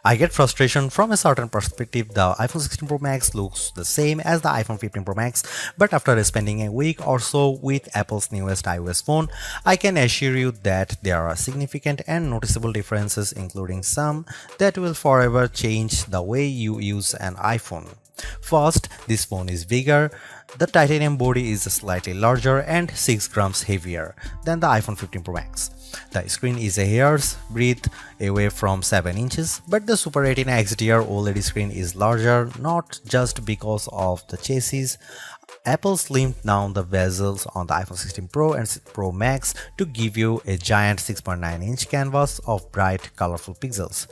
I get frustration from a certain perspective. The iPhone 16 Pro Max looks the same as the iPhone 15 Pro Max, but after spending a week or so with Apple's newest iOS phone, I can assure you that there are significant and noticeable differences, including some that will forever change the way you use an iPhone. First, this phone is bigger. The titanium body is slightly larger and 6 grams heavier than the iPhone 15 Pro Max. The screen is a hair's breadth away from 7 inches, but the Super Retina XDR OLED screen is larger not just because of the chassis. Apple slimmed down the bezels on the iPhone 16 Pro and Pro Max to give you a giant 6.9-inch canvas of bright, colorful pixels.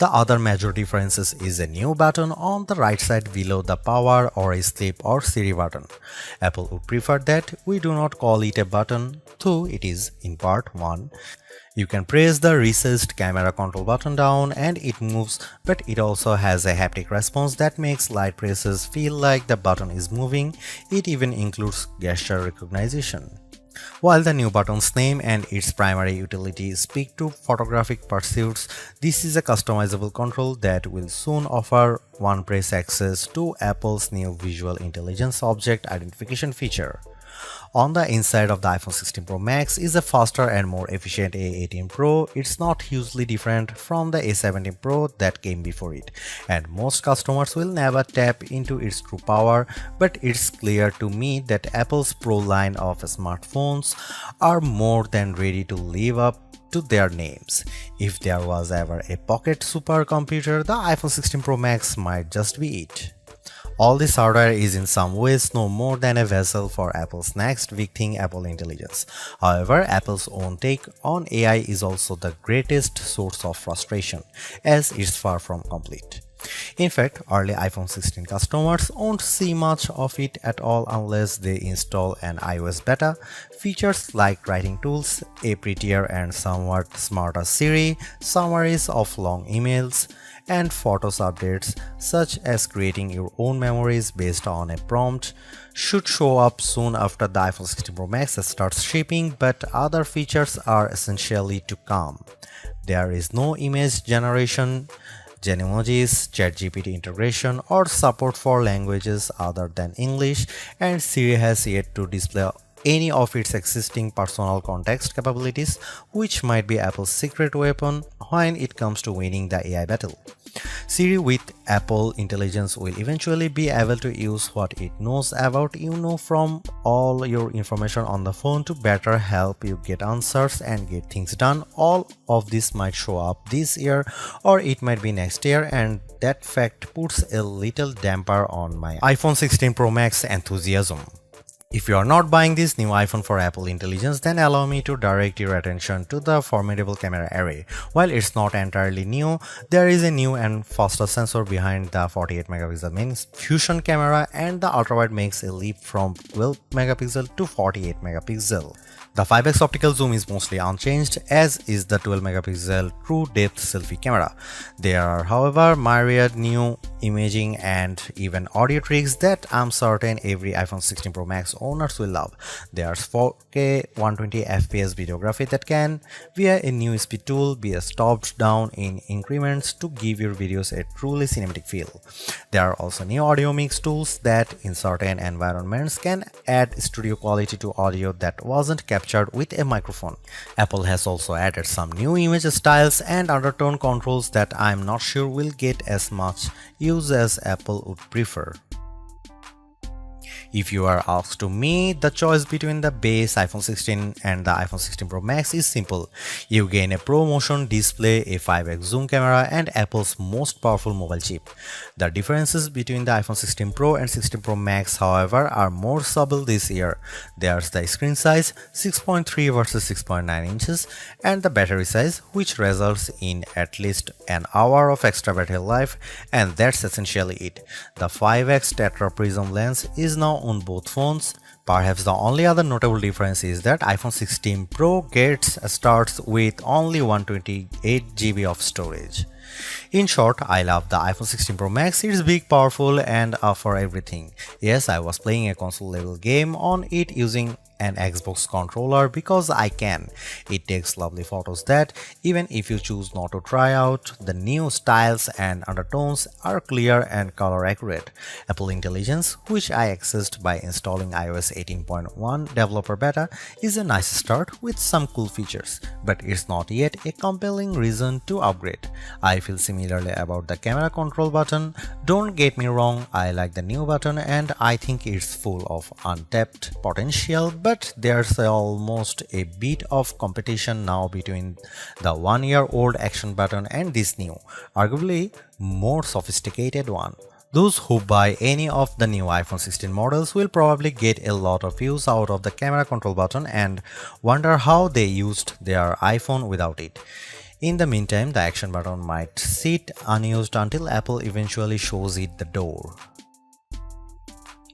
The other major difference is a new button on the right side below the power or sleep or Siri button. Apple would prefer that we do not call it a button, though it is in part 1. You can press the recessed camera control button down and it moves, but it also has a haptic response that makes light presses feel like the button is moving. It even includes gesture recognition. While the new button's name and its primary utility speak to photographic pursuits, this is a customizable control that will soon offer one-press access to Apple's new Visual Intelligence Object Identification feature. On the inside of the iPhone 16 Pro Max is a faster and more efficient A18 Pro. It's not hugely different from the A17 Pro that came before it, and most customers will never tap into its true power, but it's clear to me that Apple's Pro line of smartphones are more than ready to live up to their names. If there was ever a pocket supercomputer, the iPhone 16 Pro Max might just be it. All this hardware is in some ways no more than a vessel for Apple's next big thing, Apple Intelligence. However, Apple's own take on AI is also the greatest source of frustration, as it's far from complete. In fact, early iPhone 16 customers won't see much of it at all unless they install an iOS beta. Features like writing tools, a prettier and somewhat smarter Siri, summaries of long emails, and Photos updates, such as creating your own memories based on a prompt, should show up soon after the iPhone 16 Pro Max starts shipping, but other features are essentially to come. There is no image generation, Genemojis, ChatGPT integration, or support for languages other than English, and Siri has yet to display any of its existing personal context capabilities, which might be Apple's secret weapon when it comes to winning the AI battle. Siri with Apple Intelligence will eventually be able to use what it knows about you from all your information on the phone to better help you get answers and get things done. All of this might show up this year or it might be next year, and that fact puts a little damper on my iPhone 16 Pro Max enthusiasm. If you are not buying this new iPhone for Apple Intelligence, then allow me to direct your attention to the formidable camera array. While it's not entirely new, there is a new and faster sensor behind the 48 megapixel main fusion camera, and the ultrawide makes a leap from 12 megapixel to 48 megapixel. The 5x optical zoom is mostly unchanged, as is the 12 megapixel true depth selfie camera. There are, however, myriad new imaging and even audio tricks that I'm certain every iPhone 16 Pro Max owners will love. There's 4K 120fps videography that can, via a new speed tool, be stopped down in increments to give your videos a truly cinematic feel. There are also new audio mix tools that, in certain environments, can add studio quality to audio that wasn't captured with a microphone. Apple has also added some new image styles and undertone controls that I'm not sure will get as much use as Apple would prefer. If you are asked to me, the choice between the base iPhone 16 and the iPhone 16 Pro Max is simple. You gain a ProMotion display, a 5x zoom camera, and Apple's most powerful mobile chip. The differences between the iPhone 16 Pro and 16 Pro Max, however, are more subtle this year. There's the screen size, 6.3 versus 6.9 inches, and the battery size, which results in at least an hour of extra battery life, and that's essentially it. The 5x Tetra Prism lens is now on both phones. Perhaps the only other notable difference is that iPhone 16 Pro starts with only 128GB of storage. In short, I love the iPhone 16 Pro Max. It's big, powerful, and for everything. Yes, I was playing a console level game on it using an Xbox controller because I can. It takes lovely photos that, even if you choose not to try out, the new styles and undertones are clear and color accurate. Apple Intelligence, which I accessed by installing iOS 18.1 developer beta, is a nice start with some cool features, but it's not yet a compelling reason to upgrade. I feel similarly about the camera control button. Don't get me wrong, I like the new button and I think it's full of untapped potential, but there's almost a bit of competition now between the 1-year-old action button and this new, arguably more sophisticated one. Those who buy any of the new iPhone 16 models will probably get a lot of use out of the camera control button and wonder how they used their iPhone without it. In the meantime, the action button might sit unused until Apple eventually shows it the door.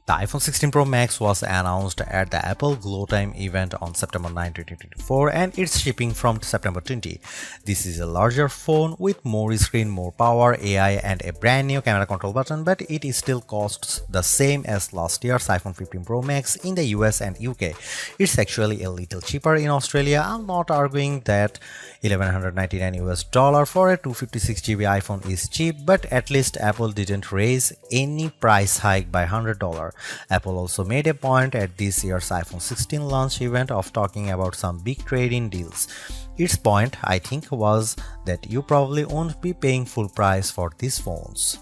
The iPhone 16 Pro Max was announced at the Apple Glow Time event on September 9, 2024 and it's shipping from September 20. This is a larger phone with more screen, more power, AI and a brand new camera control button, but it still costs the same as last year's iPhone 15 Pro Max in the US and UK. It's actually a little cheaper in Australia. I'm not arguing that $1,199 for a 256GB iPhone is cheap, but at least Apple didn't raise any price hike by $100. Apple also made a point at this year's iPhone 16 launch event of talking about some big trade-in deals. Its point, I think, was that you probably won't be paying full price for these phones.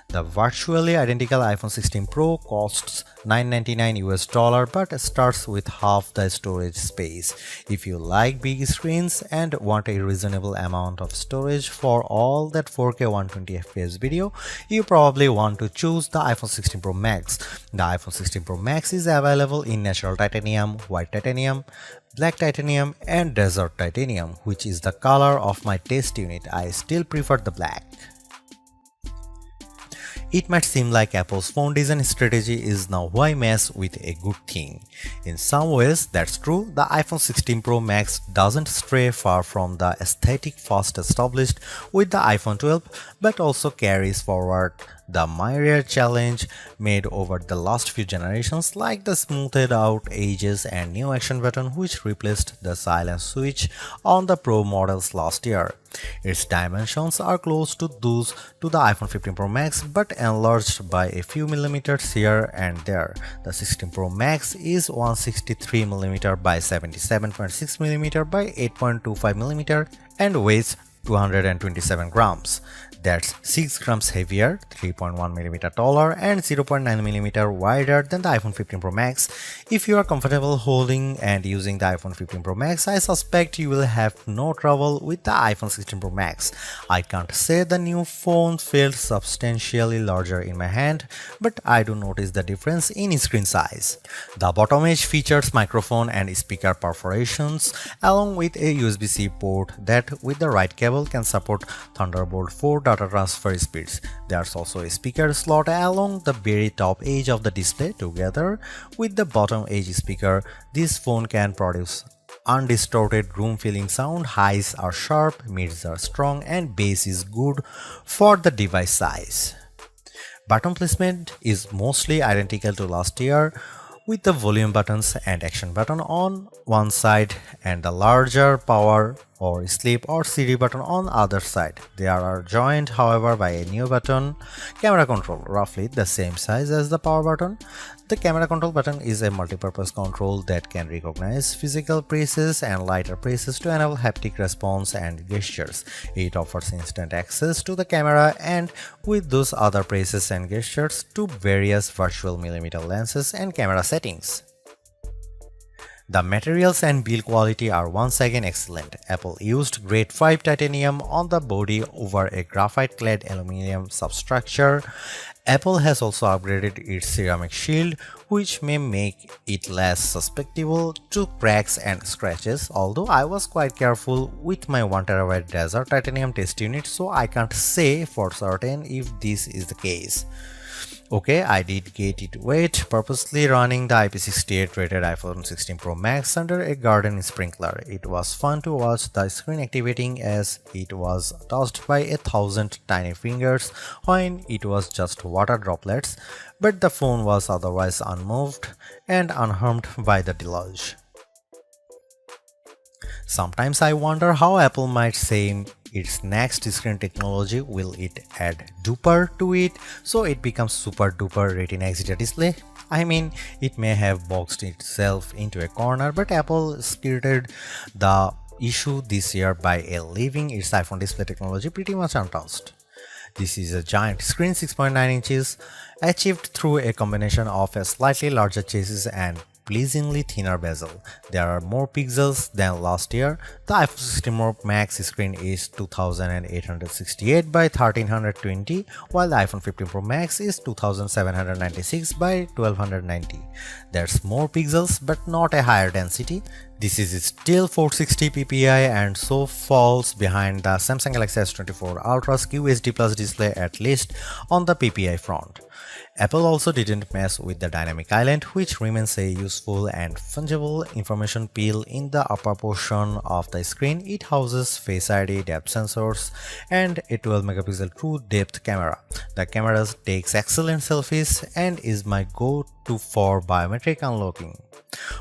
The virtually identical iPhone 16 Pro costs $999 but starts with half the storage space. If you like big screens and want a reasonable amount of storage for all that 4K 120fps video, you probably want to choose the iPhone 16 Pro Max. The iPhone 16 Pro Max is available in natural titanium, white titanium, black titanium and desert titanium, which is the color of my test unit. I still prefer the black. It might seem like Apple's phone design strategy is now why mess with a good thing. In some ways, that's true. The iPhone 16 Pro Max doesn't stray far from the aesthetic first established with the iPhone 12, but also carries forward the myriad challenge made over the last few generations, like the smoothed out edges and new action button which replaced the silent switch on the Pro models last year. Its dimensions are close to those to the iPhone 15 Pro Max but enlarged by a few millimeters here and there. The 16 Pro Max is 163mm by 77.6mm by 8.25mm and weighs 227 grams. That's 6 grams heavier, 3.1mm taller, and 0.9mm wider than the iPhone 15 Pro Max. If you are comfortable holding and using the iPhone 15 Pro Max, I suspect you will have no trouble with the iPhone 16 Pro Max. I can't say the new phone felt substantially larger in my hand, but I do notice the difference in screen size. The bottom edge features microphone and speaker perforations, along with a USB-C port that, with the right cable, can support Thunderbolt 4 data transfer speeds. There's also a speaker slot along the very top edge of the display. Together with the bottom edge speaker, this phone can produce undistorted room-filling sound. Highs are sharp, mids are strong, and bass is good for the device size. Button placement is mostly identical to last year, with the volume buttons and action button on one side and the larger power or sleep or CD button on the other side. They are joined, however, by a new button, camera control, roughly the same size as the power button. The camera control button is a multi-purpose control that can recognize physical presses and lighter presses to enable haptic response and gestures. It offers instant access to the camera and with those other presses and gestures to various virtual millimeter lenses and camera settings. The materials and build quality are once again excellent. Apple used grade 5 titanium on the body over a graphite-clad aluminum substructure. Apple has also upgraded its ceramic shield, which may make it less susceptible to cracks and scratches, although I was quite careful with my 1TB desert titanium test unit, so I can't say for certain if this is the case. Okay, I did get it wet, purposely running the IP68 rated iPhone 16 Pro Max under a garden sprinkler. It was fun to watch the screen activating as it was touched by 1,000 tiny fingers when it was just water droplets, but the phone was otherwise unmoved and unharmed by the deluge. Sometimes I wonder how Apple might say its next screen technology. Will it add duper to it so it becomes super duper Retina XDR display? I mean, it may have boxed itself into a corner, but Apple skirted the issue this year by leaving its iPhone display technology pretty much untouched. This is a giant screen 6.9 inches achieved through a combination of a slightly larger chassis and pleasingly thinner bezel. There are more pixels than last year. The iPhone 16 Pro Max screen is 2868 by 1320, while the iPhone 15 Pro Max is 2796 by 1290. There's more pixels but not a higher density. This is still 460 ppi and so falls behind the Samsung Galaxy S24 Ultra's QHD Plus display, at least on the ppi front. Apple also didn't mess with the dynamic island, which remains a useful and fungible information peel in the upper portion of the screen. It houses Face ID, depth sensors, and a 12 megapixel true depth camera. The camera takes excellent selfies and is my go-to for biometric unlocking.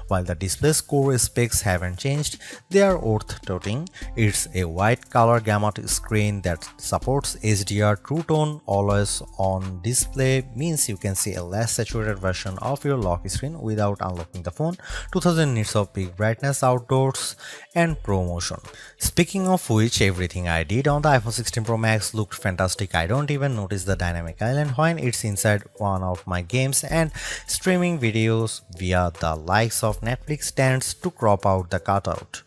While the display's core specs haven't changed, they are worth noting. It's a white color gamut screen that supports HDR. True Tone always on display means you can see a less saturated version of your lock screen without unlocking the phone. 2000 nits of peak brightness outdoors and Pro Motion. Speaking of which, everything I did on the iPhone 16 Pro Max looked fantastic. I don't even notice the dynamic island when it's inside one of my games, and streaming videos via the likes of Netflix tends to crop out the cutout.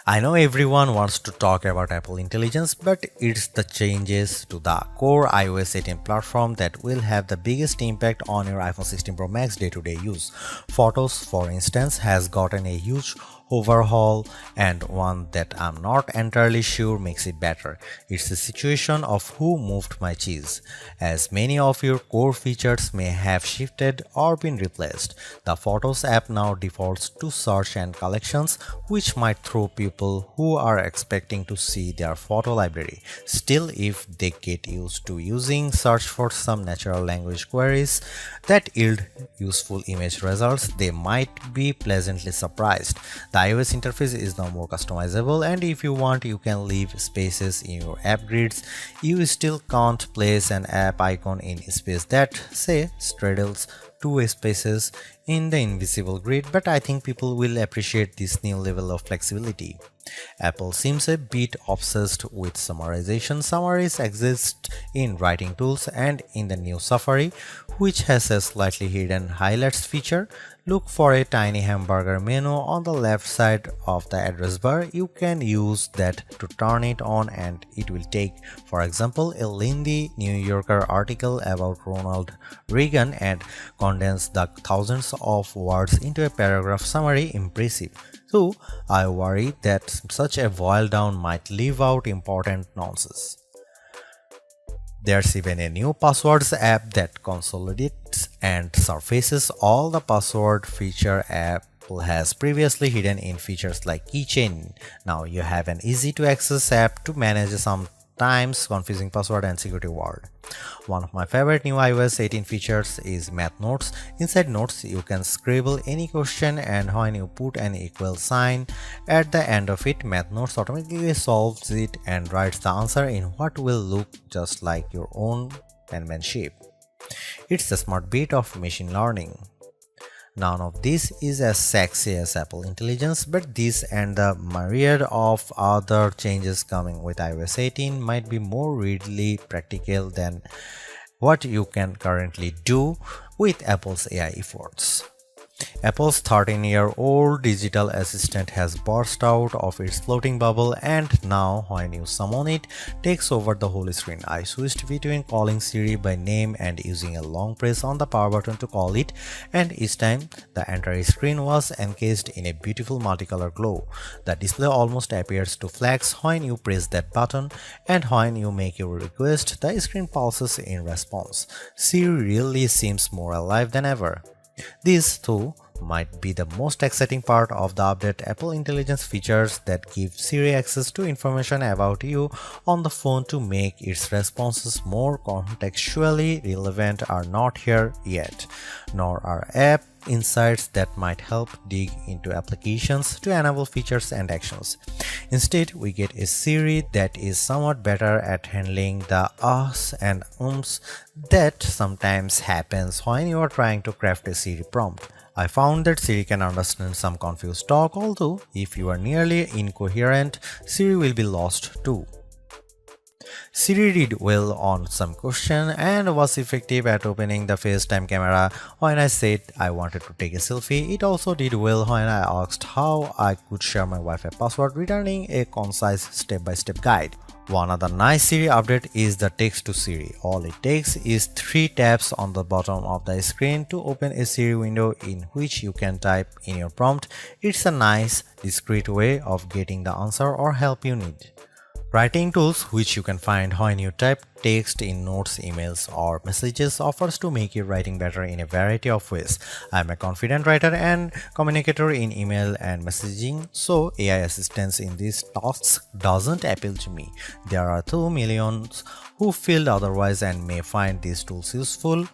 I know everyone wants to talk about Apple Intelligence, but it's the changes to the core iOS 18 platform that will have the biggest impact on your iPhone 16 Pro Max day-to-day use. Photos, for instance, has gotten a huge overhaul, and one that I'm not entirely sure makes it better. It's a situation of who moved my cheese, as many of your core features may have shifted or been replaced. The Photos app now defaults to search and collections, which might throw people who are expecting to see their photo library. Still, if they get used to using search for some natural language queries that yield useful image results, they might be pleasantly surprised. The iOS interface is now more customizable, and if you want, you can leave spaces in your app grids. You still can't place an app icon in space that, say, straddles two spaces in the invisible grid, but I think people will appreciate this new level of flexibility. Apple seems a bit obsessed with summarization. Summaries exist in writing tools and in the new Safari, which has a slightly hidden highlights feature. Look for a tiny hamburger menu on the left side of the address bar. You can use that to turn it on, and it will take, for example, a lengthy New Yorker article about Ronald Reagan and condense the thousands of words into a paragraph summary. Impressive. So I worry that such a boil down might leave out important nonsense. There's even a new passwords app that consolidates and surfaces all the password feature Apple has previously hidden in features like keychain. Now you have an easy to access app to manage sometimes confusing password and security word. One of my favorite new iOS 18 features is Math Notes. Inside Notes, you can scribble any question, and when you put an equal sign at the end of it, Math Notes automatically solves it and writes the answer in what will look just like your own penmanship. It's a smart bit of machine learning. None of this is as sexy as Apple Intelligence, but this and the myriad of other changes coming with iOS 18 might be more readily practical than what you can currently do with Apple's AI efforts. Apple's 13-year-old digital assistant has burst out of its floating bubble, and now when you summon it, takes over the whole screen. I switched between calling Siri by name and using a long press on the power button to call it, and each time the entire screen was encased in a beautiful multicolor glow. The display almost appears to flash when you press that button, and when you make your request, the screen pulses in response. Siri really seems more alive than ever. This, too, might be the most exciting part of the update. Apple Intelligence features that give Siri access to information about you on the phone to make its responses more contextually relevant are not here yet, nor are app insights that might help dig into applications to enable features and actions. Instead, we get a Siri that is somewhat better at handling the ahs and ums that sometimes happens when you are trying to craft a Siri prompt. I found that Siri can understand some confused talk, although if you are nearly incoherent, Siri will be lost too. Siri did well on some question and was effective at opening the FaceTime camera when I said I wanted to take a selfie. It also did well when I asked how I could share my Wi-Fi password, returning a concise step-by-step guide. One other nice Siri update is the text to Siri. All it takes is 3 taps on the bottom of the screen to open a Siri window in which you can type in your prompt. It's a nice, discreet way of getting the answer or help you need. Writing tools, which you can find when you type text in notes, emails, or messages, offers to make your writing better in a variety of ways. I'm a confident writer and communicator in email and messaging, so AI assistance in these tasks doesn't appeal to me. There are 2 millions who feel otherwise and may find these tools useful.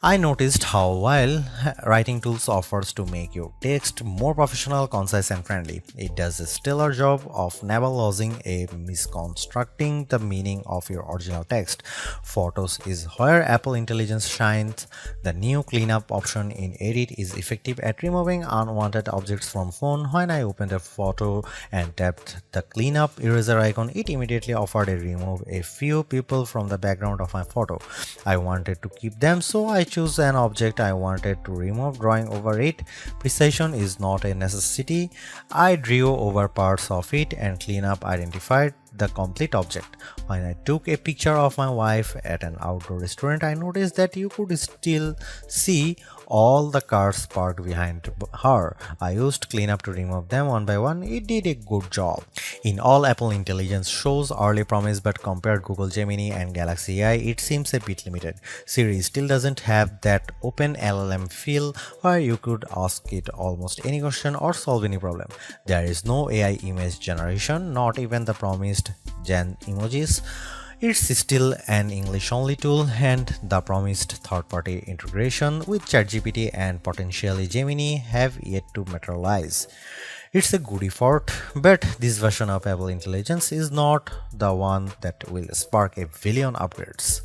I noticed how while writing tools offers to make your text more professional, concise, and friendly, it does a stellar job of never losing a misconstructing the meaning of your original text. Photos is where Apple Intelligence shines. The new cleanup option in Edit is effective at removing unwanted objects from phone. When I opened a photo and tapped the cleanup eraser icon, it immediately offered to remove a few people from the background of my photo. I wanted to keep them, so I choose an object I wanted to remove, drawing over it. Precision is not a necessity. I drew over parts of it and cleanup identified the complete object. When I took a picture of my wife at an outdoor restaurant, I noticed that you could still see all the cars parked behind her. I used cleanup to remove them one by one. It did a good job. In all, Apple Intelligence shows early promise, but compared Google Gemini and Galaxy AI, it seems a bit limited. Siri still doesn't have that open LLM feel where you could ask it almost any question or solve any problem. There is no AI image generation, not even the promised Gen emojis. It's still an English-only tool, and the promised third-party integration with ChatGPT and potentially Gemini have yet to materialize. It's a good effort, but this version of Apple Intelligence is not the one that will spark a billion upgrades.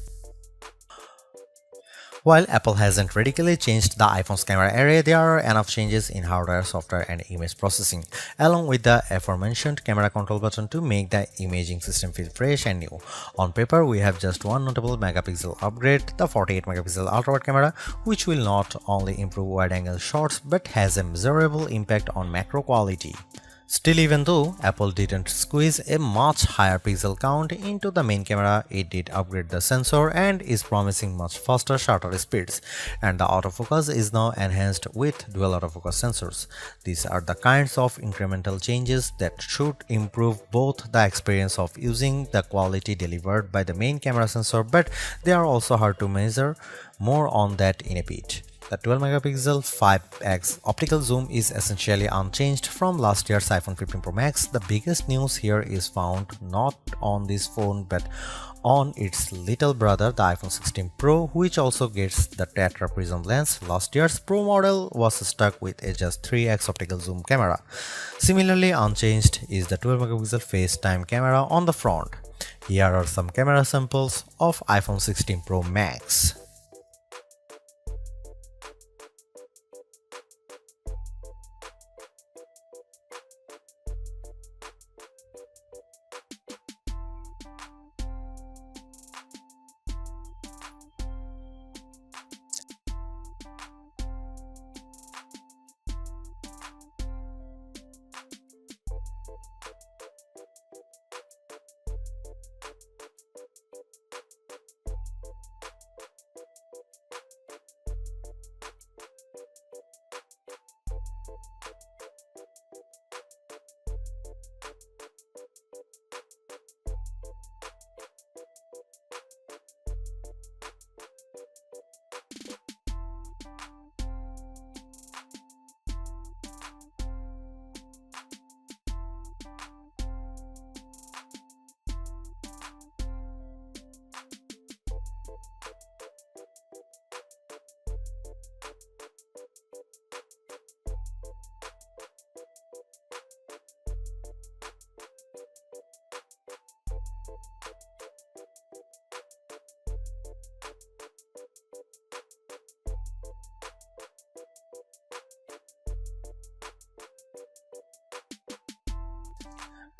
While Apple hasn't radically changed the iPhone's camera array, there are enough changes in hardware, software, and image processing, along with the aforementioned camera control button to make the imaging system feel fresh and new. On paper, we have just one notable megapixel upgrade, the 48 megapixel ultra-wide camera, which will not only improve wide-angle shots but has a measurable impact on macro quality. Still, even though Apple didn't squeeze a much higher pixel count into the main camera, it did upgrade the sensor and is promising much faster shutter speeds, and the autofocus is now enhanced with dual autofocus sensors. These are the kinds of incremental changes that should improve both the experience of using the quality delivered by the main camera sensor, but they are also hard to measure. More on that in a bit. The 12 megapixel 5x optical zoom is essentially unchanged from last year's iPhone 15 Pro Max. The biggest news here is found not on this phone but on its little brother, the iPhone 16 Pro, which also gets the tetra prism lens. Last year's Pro model was stuck with a just 3x optical zoom camera. Similarly unchanged is the 12 megapixel FaceTime camera on the front. Here are some camera samples of iPhone 16 Pro Max.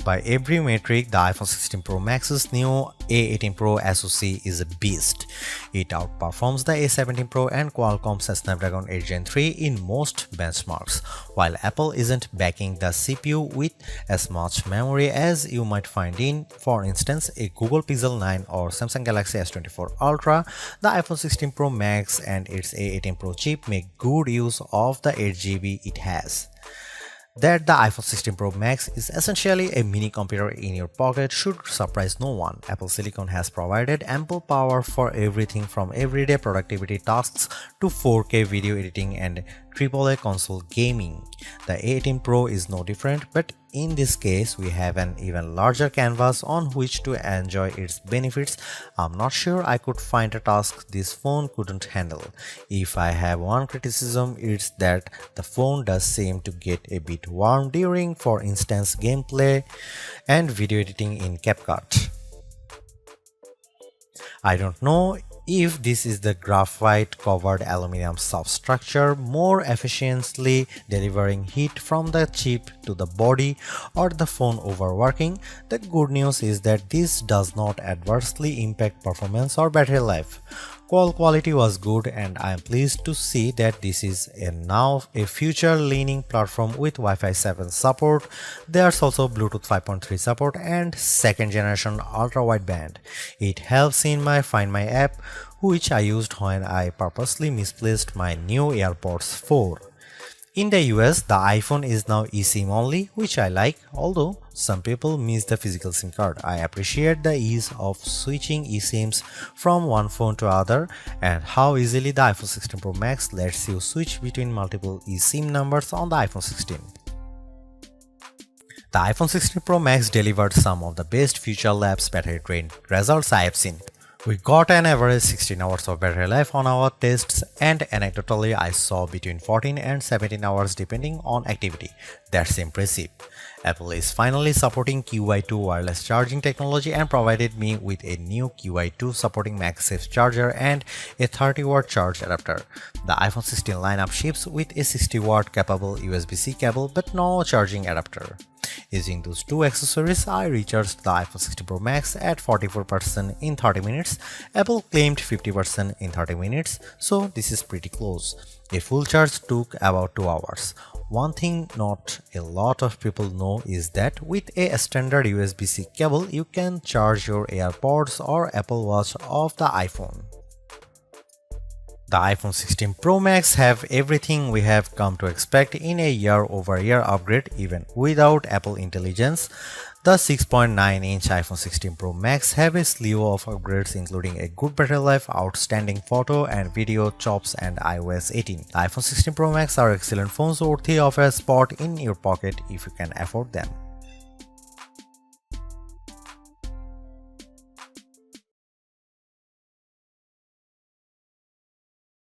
By every metric, the iPhone 16 Pro Max's new A18 Pro SoC is a beast. It outperforms the A17 Pro and Qualcomm's Snapdragon 8 Gen 3 in most benchmarks, while Apple isn't backing the CPU with as much memory as you might find in, for instance, a Google Pixel 9 or Samsung Galaxy S24 Ultra. The iPhone 16 Pro Max and its A18 Pro chip make good use of the 8GB it has. That the iPhone 16 Pro Max is essentially a mini computer in your pocket should surprise no one. Apple Silicon has provided ample power for everything from everyday productivity tasks to 4K video editing and AAA console gaming. The A18 Pro is no different, but in this case, we have an even larger canvas on which to enjoy its benefits. I'm not sure I could find a task this phone couldn't handle. If I have one criticism, it's that the phone does seem to get a bit warm during, for instance, gameplay and video editing in CapCut. I don't know if this is the graphite covered aluminum substructure more efficiently delivering heat from the chip to the body or the phone overworking. The good news is that this does not adversely impact performance or battery life. Call quality was good, and I am pleased to see that this is now a future-leaning platform with Wi-Fi 7 support. There's also Bluetooth 5.3 support and second-generation ultra-wideband. It helps in my Find My app, which I used when I purposely misplaced my new AirPods 4. In the US, the iPhone is now eSIM only, which I like, although some people miss the physical SIM card. I appreciate the ease of switching eSIMs from one phone to other and how easily the iPhone 16 Pro Max lets you switch between multiple eSIM numbers on the iPhone 16. The iPhone 16 Pro Max delivered some of the best Future Labs battery drain results I have seen. We got an average 16 hours of battery life on our tests, and anecdotally I saw between 14 and 17 hours depending on activity. That's impressive. Apple is finally supporting QI2 wireless charging technology and provided me with a new QI2 supporting MagSafe charger and a 30-watt charge adapter. The iPhone 16 lineup ships with a 60-watt capable USB-C cable but no charging adapter. Using those two accessories, I recharged the iPhone 16 Pro Max at 44% in 30 minutes. Apple claimed 50% in 30 minutes, so this is pretty close. A full charge took about 2 hours. One thing not a lot of people know is that with a standard USB-C cable, you can charge your AirPods or Apple Watch off the iPhone. The iPhone 16 Pro Max have everything we have come to expect in a year-over-year upgrade even without Apple Intelligence. The 6.9-inch iPhone 16 Pro Max have a slew of upgrades including a good battery life, outstanding photo and video chops and iOS 18. The iPhone 16 Pro Max are excellent phones worthy of a spot in your pocket if you can afford them.